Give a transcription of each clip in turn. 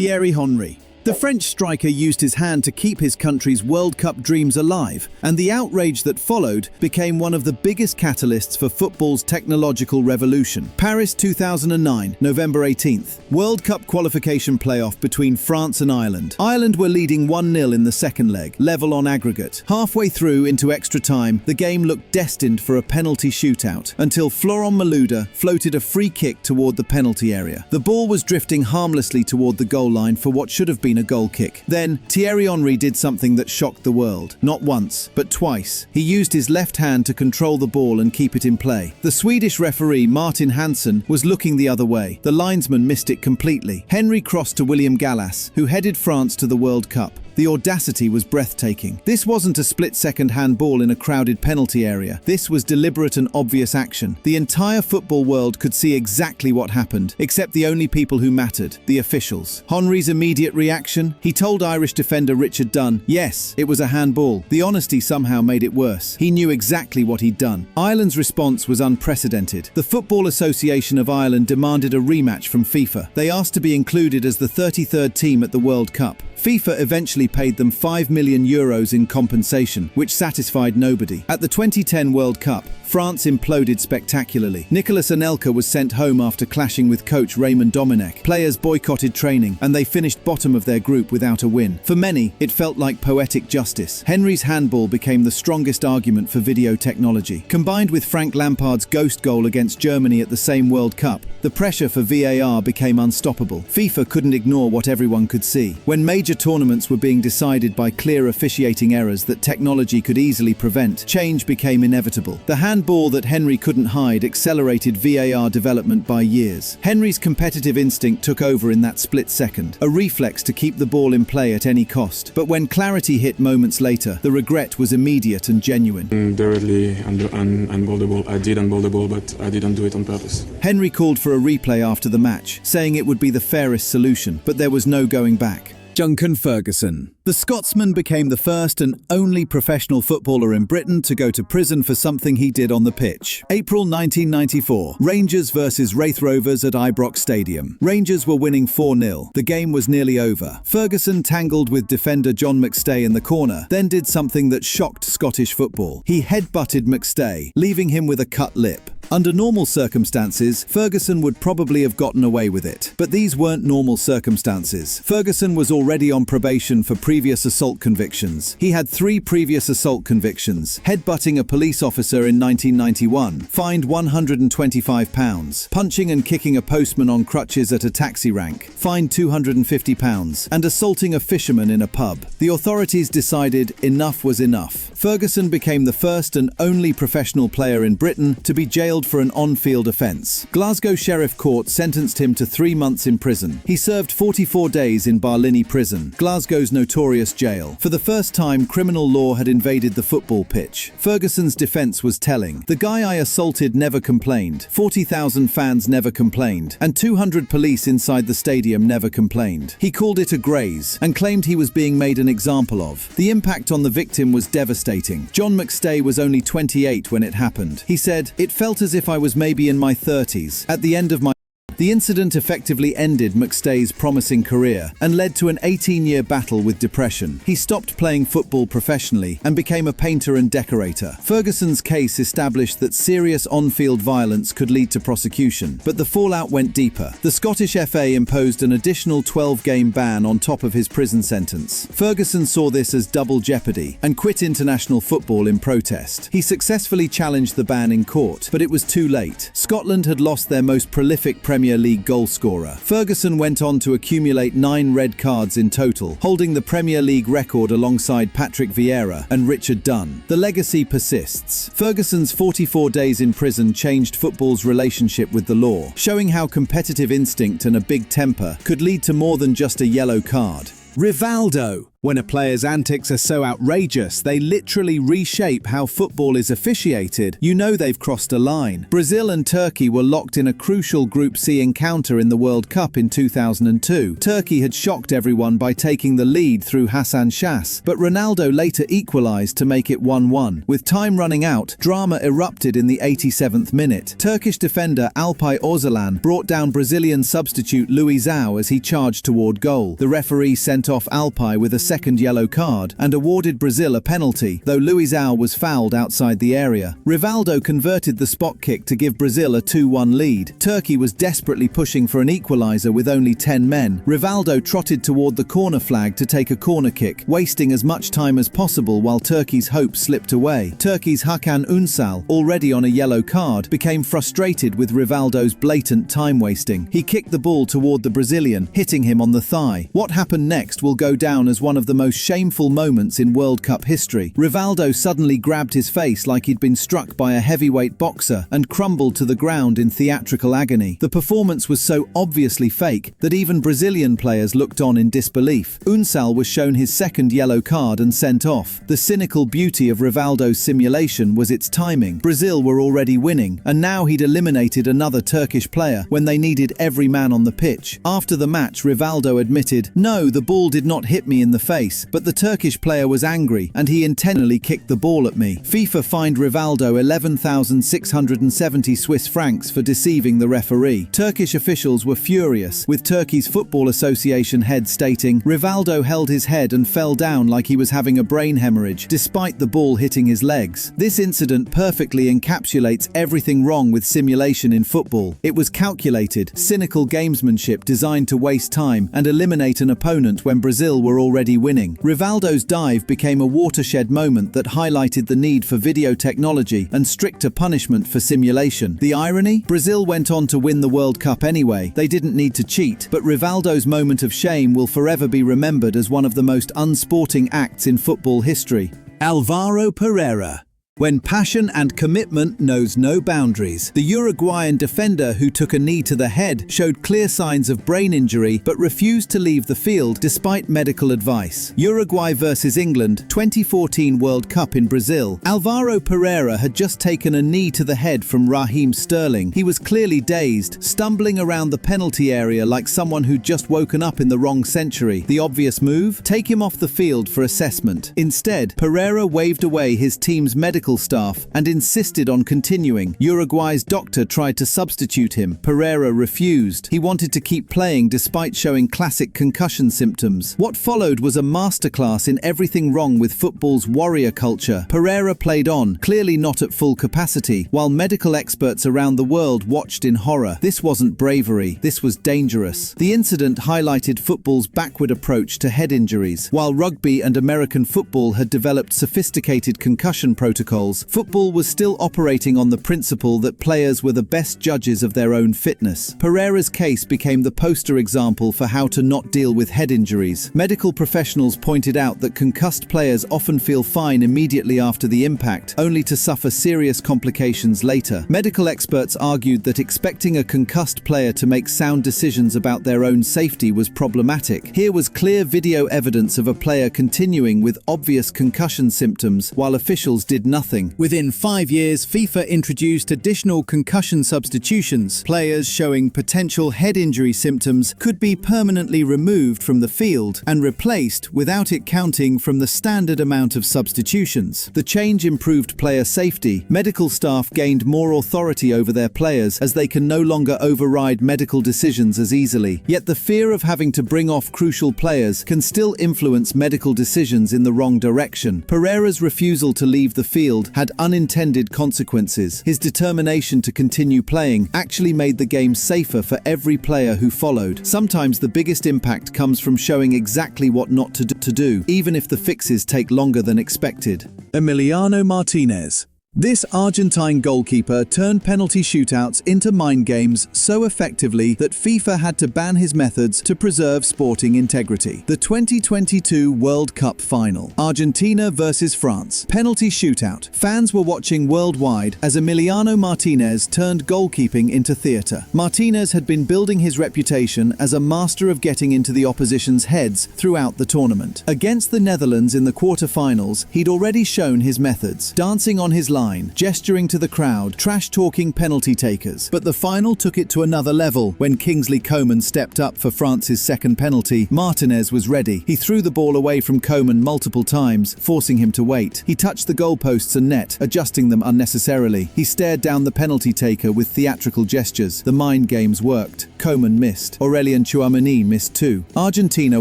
Thierry Henry. The French striker used his hand to keep his country's World Cup dreams alive, and the outrage that followed became one of the biggest catalysts for football's technological revolution. Paris 2009, November 18th. World Cup qualification playoff between France and Ireland. Ireland were leading 1-0 in the second leg, level on aggregate. Halfway through into extra time, the game looked destined for a penalty shootout, until Florent Malouda floated a free kick toward the penalty area. The ball was drifting harmlessly toward the goal line for what should have been a goal kick. Then, Thierry Henry did something that shocked the world. Not once, but twice. He used his left hand to control the ball and keep it in play. The Swedish referee, Martin Hansson, was looking the other way. The linesman missed it completely. Henry crossed to William Gallas, who headed France to the World Cup. The audacity was breathtaking. This wasn't a split-second handball in a crowded penalty area. This was deliberate and obvious action. The entire football world could see exactly what happened, except the only people who mattered, the officials. Henry's immediate reaction? He told Irish defender Richard Dunn, yes, it was a handball. The honesty somehow made it worse. He knew exactly what he'd done. Ireland's response was unprecedented. The Football Association of Ireland demanded a rematch from FIFA. They asked to be included as the 33rd team at the World Cup. FIFA eventually paid them €5 million in compensation, which satisfied nobody. At the 2010 World Cup, France imploded spectacularly. Nicolas Anelka was sent home after clashing with coach Raymond Domenech. Players boycotted training, and they finished bottom of their group without a win. For many, it felt like poetic justice. Henry's handball became the strongest argument for video technology. Combined with Frank Lampard's ghost goal against Germany at the same World Cup, the pressure for VAR became unstoppable. FIFA couldn't ignore what everyone could see. When major tournaments were being decided by clear officiating errors that technology could easily prevent, change became inevitable. The handball that Henry couldn't hide accelerated VAR development by years. Henry's competitive instinct took over in that split second, a reflex to keep the ball in play at any cost. But when clarity hit moments later, the regret was immediate and genuine. Directly unball the ball. I did unball the ball, but I didn't do it on purpose. Henry called for a replay after the match, saying it would be the fairest solution, but there was no going back. Duncan Ferguson. The Scotsman became the first and only professional footballer in Britain to go to prison for something he did on the pitch. April 1994, Rangers versus Raith Rovers at Ibrox Stadium. Rangers were winning 4-0. The game was nearly over. Ferguson tangled with defender John McStay in the corner, then did something that shocked Scottish football. He headbutted McStay, leaving him with a cut lip. Under normal circumstances, Ferguson would probably have gotten away with it. But these weren't normal circumstances. Ferguson was already on probation for previous assault convictions. He had 3 previous assault convictions: headbutting a police officer in 1991, fined £125, punching and kicking a postman on crutches at a taxi rank, fined £250, and assaulting a fisherman in a pub. The authorities decided enough was enough. Ferguson became the first and only professional player in Britain to be jailed for an on-field offence. Glasgow Sheriff Court sentenced him to 3 months in prison. He served 44 days in Barlinnie Prison, Glasgow's notorious jail. For the first time, criminal law had invaded the football pitch. Ferguson's defence was telling. The guy I assaulted never complained. 40,000 fans never complained. And 200 police inside the stadium never complained. He called it a graze and claimed he was being made an example of. The impact on the victim was devastating. John McStay was only 28 when it happened. He said, "It felt as if I was maybe in my 30s. At the end of my..." The incident effectively ended McStay's promising career and led to an 18-year battle with depression. He stopped playing football professionally and became a painter and decorator. Ferguson's case established that serious on-field violence could lead to prosecution, but the fallout went deeper. The Scottish FA imposed an additional 12-game ban on top of his prison sentence. Ferguson saw this as double jeopardy and quit international football in protest. He successfully challenged the ban in court, but it was too late. Scotland had lost their most prolific Premier League goalscorer. Ferguson went on to accumulate 9 red cards in total, holding the Premier League record alongside Patrick Vieira and Richard Dunn. The legacy persists. Ferguson's 44 days in prison changed football's relationship with the law, showing how competitive instinct and a big temper could lead to more than just a yellow card. Rivaldo. When a player's antics are so outrageous, they literally reshape how football is officiated, you know they've crossed a line. Brazil and Turkey were locked in a crucial Group C encounter in the World Cup in 2002. Turkey had shocked everyone by taking the lead through Hasan Şaş, but Ronaldo later equalised to make it 1-1. With time running out, drama erupted in the 87th minute. Turkish defender Alpay Orzalan brought down Brazilian substitute Luizão as he charged toward goal. The referee sent off Alpay with a second yellow card and awarded Brazil a penalty, though Luizão was fouled outside the area. Rivaldo converted the spot kick to give Brazil a 2-1 lead. Turkey was desperately pushing for an equaliser with only 10 men. Rivaldo trotted toward the corner flag to take a corner kick, wasting as much time as possible while Turkey's hopes slipped away. Turkey's Hakan Ünsal, already on a yellow card, became frustrated with Rivaldo's blatant time wasting. He kicked the ball toward the Brazilian, hitting him on the thigh. What happened next will go down as one of the most shameful moments in World Cup history. Rivaldo suddenly grabbed his face like he'd been struck by a heavyweight boxer and crumbled to the ground in theatrical agony. The performance was so obviously fake that even Brazilian players looked on in disbelief. Ünsal was shown his second yellow card and sent off. The cynical beauty of Rivaldo's simulation was its timing. Brazil were already winning, and now he'd eliminated another Turkish player when they needed every man on the pitch. After the match, Rivaldo admitted, "No, the ball did not hit me in the face, but the Turkish player was angry and he intentionally kicked the ball at me." FIFA fined Rivaldo 11,670 Swiss francs for deceiving the referee. Turkish officials were furious, with Turkey's Football Association head stating, "Rivaldo held his head and fell down like he was having a brain hemorrhage, despite the ball hitting his legs." This incident perfectly encapsulates everything wrong with simulation in football. It was calculated, cynical gamesmanship designed to waste time and eliminate an opponent when Brazil were already winning. Rivaldo's dive became a watershed moment that highlighted the need for video technology and stricter punishment for simulation. The irony? Brazil went on to win the World Cup anyway. They didn't need to cheat, but Rivaldo's moment of shame will forever be remembered as one of the most unsporting acts in football history. Alvaro Pereira. When passion and commitment knows no boundaries, the Uruguayan defender who took a knee to the head showed clear signs of brain injury but refused to leave the field despite medical advice. Uruguay vs England, 2014 World Cup in Brazil. Alvaro Pereira had just taken a knee to the head from Raheem Sterling. He was clearly dazed, stumbling around the penalty area like someone who'd just woken up in the wrong century. The obvious move? Take him off the field for assessment. Instead, Pereira waved away his team's medical staff and insisted on continuing. Uruguay's doctor tried to substitute him. Pereira refused. He wanted to keep playing despite showing classic concussion symptoms. What followed was a masterclass in everything wrong with football's warrior culture. Pereira played on, clearly not at full capacity, while medical experts around the world watched in horror. This wasn't bravery, this was dangerous. The incident highlighted football's backward approach to head injuries. While rugby and American football had developed sophisticated concussion protocols, football was still operating on the principle that players were the best judges of their own fitness. Pereira's case became the poster example for how to not deal with head injuries. Medical professionals pointed out that concussed players often feel fine immediately after the impact, only to suffer serious complications later. Medical experts argued that expecting a concussed player to make sound decisions about their own safety was problematic. Here was clear video evidence of a player continuing with obvious concussion symptoms while officials did nothing. Within 5 years, FIFA introduced additional concussion substitutions. Players showing potential head injury symptoms could be permanently removed from the field and replaced without it counting from the standard amount of substitutions. The change improved player safety. Medical staff gained more authority over their players as they can no longer override medical decisions as easily. Yet the fear of having to bring off crucial players can still influence medical decisions in the wrong direction. Pereira's refusal to leave the field had unintended consequences. His determination to continue playing actually made the game safer for every player who followed. Sometimes the biggest impact comes from showing exactly what not to do, even if the fixes take longer than expected. Emiliano Martinez. This Argentine goalkeeper turned penalty shootouts into mind games so effectively that FIFA had to ban his methods to preserve sporting integrity. The 2022 World Cup final, Argentina versus France. Penalty shootout. Fans were watching worldwide as Emiliano Martinez turned goalkeeping into theatre. Martinez had been building his reputation as a master of getting into the opposition's heads throughout the tournament. Against the Netherlands in the quarter-finals, he'd already shown his methods, dancing on his line, gesturing to the crowd, trash-talking penalty takers. But the final took it to another level. When Kingsley Coman stepped up for France's second penalty, Martinez was ready. He threw the ball away from Coman multiple times, forcing him to wait. He touched the goalposts and net, adjusting them unnecessarily. He stared down the penalty taker with theatrical gestures. The mind games worked. Coman missed. Aurelien Tchouameni missed too. Argentina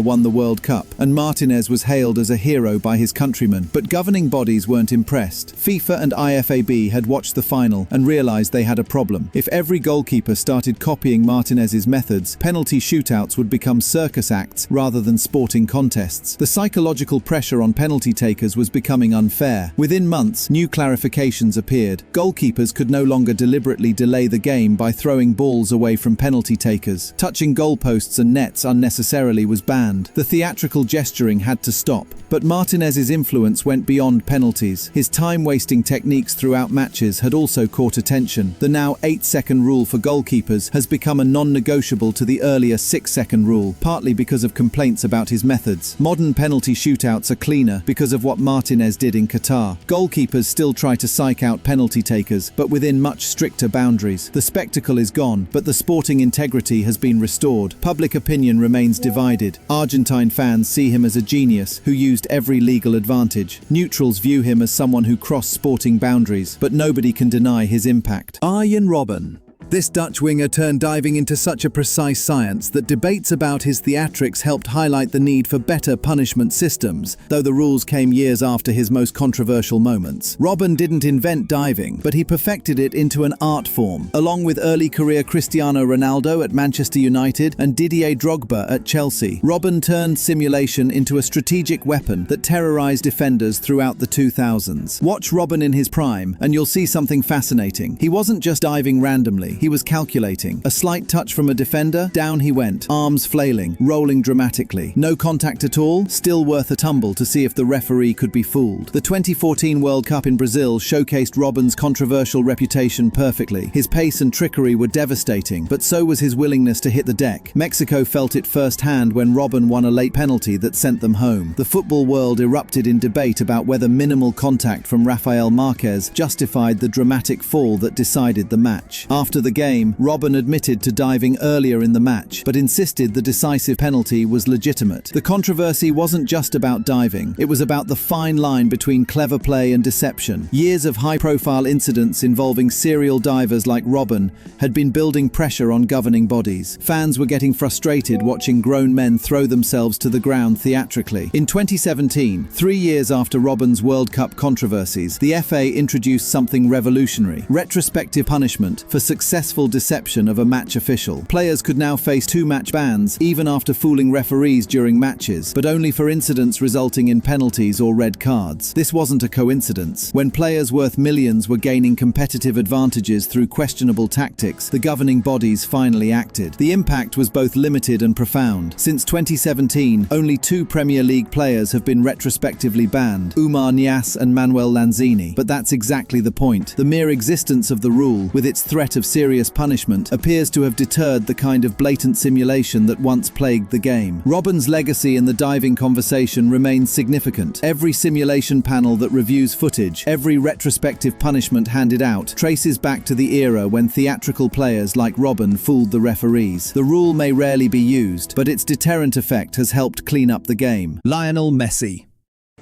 won the World Cup, and Martinez was hailed as a hero by his countrymen. But governing bodies weren't impressed. FIFA and IFAB had watched the final and realized they had a problem. If every goalkeeper started copying Martinez's methods, penalty shootouts would become circus acts rather than sporting contests. The psychological pressure on penalty takers was becoming unfair. Within months, new clarifications appeared. Goalkeepers could no longer deliberately delay the game by throwing balls away from penalty takers. Touching goalposts and nets unnecessarily was banned. The theatrical gesturing had to stop. But Martinez's influence went beyond penalties. His time-wasting techniques throughout matches had also caught attention. The now 8-second rule for goalkeepers has become a non-negotiable to the earlier 6-second rule, partly because of complaints about his methods. Modern penalty shootouts are cleaner because of what Martinez did in Qatar. Goalkeepers still try to psych out penalty takers, but within much stricter boundaries. The spectacle is gone, but the sporting integrity has been restored. Public opinion remains divided. Argentine fans see him as a genius who used every legal advantage. Neutrals view him as someone who crossed sporting boundaries, but nobody can deny his impact. Arjen Robben. This Dutch winger turned diving into such a precise science that debates about his theatrics helped highlight the need for better punishment systems, though the rules came years after his most controversial moments. Robben didn't invent diving, but he perfected it into an art form. Along with early career Cristiano Ronaldo at Manchester United and Didier Drogba at Chelsea, Robben turned simulation into a strategic weapon that terrorized defenders throughout the 2000s. Watch Robben in his prime, and you'll see something fascinating. He wasn't just diving randomly. He was calculating. A slight touch from a defender, down he went, arms flailing, rolling dramatically. No contact at all, still worth a tumble to see if the referee could be fooled. The 2014 World Cup in Brazil showcased Robben's controversial reputation perfectly. His pace and trickery were devastating, but so was his willingness to hit the deck. Mexico felt it firsthand when Robben won a late penalty that sent them home. The football world erupted in debate about whether minimal contact from Rafael Marquez justified the dramatic fall that decided the match. After the game, Robben admitted to diving earlier in the match, but insisted the decisive penalty was legitimate. The controversy wasn't just about diving, it was about the fine line between clever play and deception. Years of high-profile incidents involving serial divers like Robben had been building pressure on governing bodies. Fans were getting frustrated watching grown men throw themselves to the ground theatrically. In 2017, 3 years after Robben's World Cup controversies, the FA introduced something revolutionary: retrospective punishment for successful deception of a match official. Players could now face 2-match bans, even after fooling referees during matches, but only for incidents resulting in penalties or red cards. This wasn't a coincidence. When players worth millions were gaining competitive advantages through questionable tactics, the governing bodies finally acted. The impact was both limited and profound. Since 2017, only 2 Premier League players have been retrospectively banned, Oumar Niasse and Manuel Lanzini. But that's exactly the point. The mere existence of the rule, with its threat of serious punishment, appears to have deterred the kind of blatant simulation that once plagued the game. Robben's legacy in the diving conversation remains significant. Every simulation panel that reviews footage, every retrospective punishment handed out, traces back to the era when theatrical players like Robben fooled the referees. The rule may rarely be used, but its deterrent effect has helped clean up the game. Lionel Messi.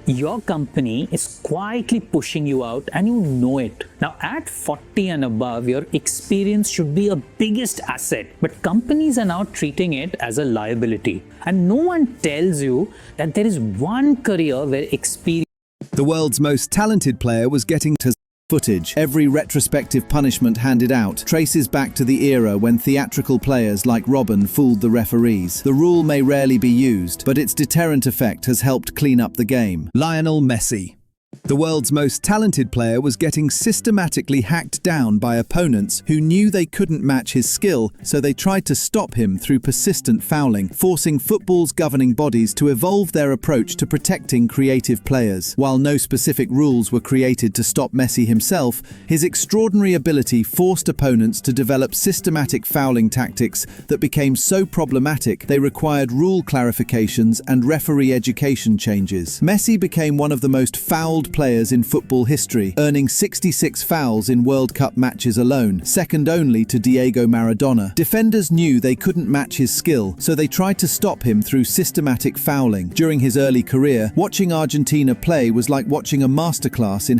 Your company is quietly pushing you out and you know it. Now at 40 and above, your experience should be a biggest asset, but companies are now treating it as a liability. And no one tells you that there is one career where experience... The world's most talented player was getting to footage. Every retrospective punishment handed out traces back to the era when theatrical players like Robben fooled the referees. The rule may rarely be used, but its deterrent effect has helped clean up the game. Lionel Messi. The world's most talented player was getting systematically hacked down by opponents who knew they couldn't match his skill, so they tried to stop him through persistent fouling, forcing football's governing bodies to evolve their approach to protecting creative players. While no specific rules were created to stop Messi himself, his extraordinary ability forced opponents to develop systematic fouling tactics that became so problematic they required rule clarifications and referee education changes. Messi became one of the most fouled players in football history, earning 66 fouls in World Cup matches alone, second only to Diego Maradona. Defenders knew they couldn't match his skill, so they tried to stop him through systematic fouling. During his early career, watching Argentina play was like watching a masterclass in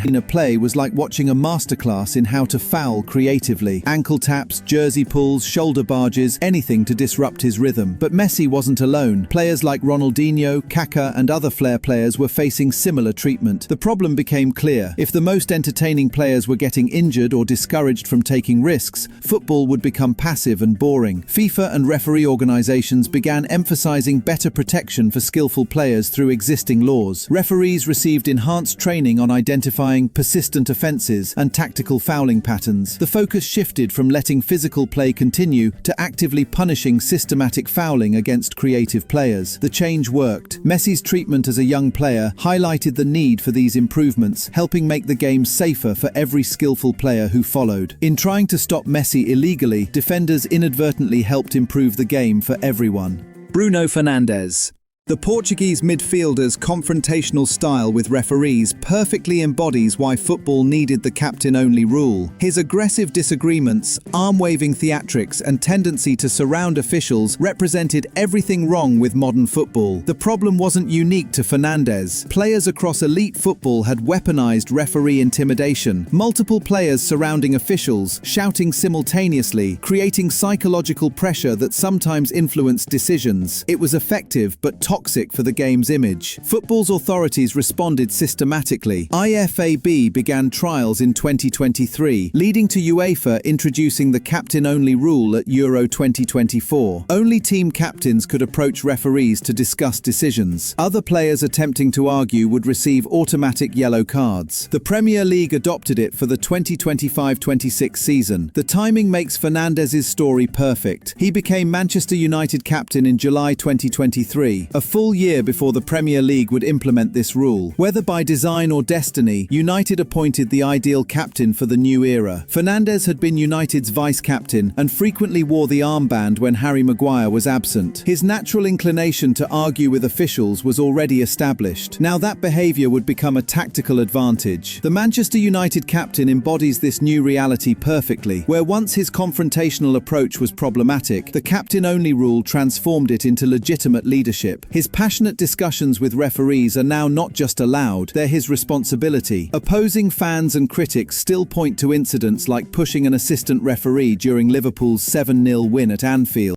how to foul creatively. Ankle taps, jersey pulls, shoulder barges, anything to disrupt his rhythm. But Messi wasn't alone. Players like Ronaldinho, Kaká and other flair players were facing similar treatment. The problem became clear. If the most entertaining players were getting injured or discouraged from taking risks, football would become passive and boring. FIFA and referee organizations began emphasizing better protection for skillful players through existing laws. Referees received enhanced training on identifying persistent offenses and tactical fouling patterns. The focus shifted from letting physical play continue to actively punishing systematic fouling against creative players. The change worked. Messi's treatment as a young player highlighted the need for these improvements, helping make the game safer for every skillful player who followed. In trying to stop Messi illegally, defenders inadvertently helped improve the game for everyone. Bruno Fernandes. The Portuguese midfielder's confrontational style with referees perfectly embodies why football needed the captain-only rule. His aggressive disagreements, arm-waving theatrics, and tendency to surround officials represented everything wrong with modern football. The problem wasn't unique to Fernandes. Players across elite football had weaponized referee intimidation, multiple players surrounding officials, shouting simultaneously, creating psychological pressure that sometimes influenced decisions. It was effective but toxic for the game's image. Football's authorities responded systematically. IFAB began trials in 2023, leading to UEFA introducing the captain-only rule at Euro 2024. Only team captains could approach referees to discuss decisions. Other players attempting to argue would receive automatic yellow cards. The Premier League adopted it for the 2025-26 season. The timing makes Fernandes' story perfect. He became Manchester United captain in July 2023, a full year before the Premier League would implement this rule. Whether by design or destiny, United appointed the ideal captain for the new era. Fernandes had been United's vice-captain and frequently wore the armband when Harry Maguire was absent. His natural inclination to argue with officials was already established. Now that behaviour would become a tactical advantage. The Manchester United captain embodies this new reality perfectly. Where once his confrontational approach was problematic, the captain-only rule transformed it into legitimate leadership. His passionate discussions with referees are now not just allowed, they're his responsibility. Opposing fans and critics still point to incidents like pushing an assistant referee during Liverpool's 7-0 win at Anfield.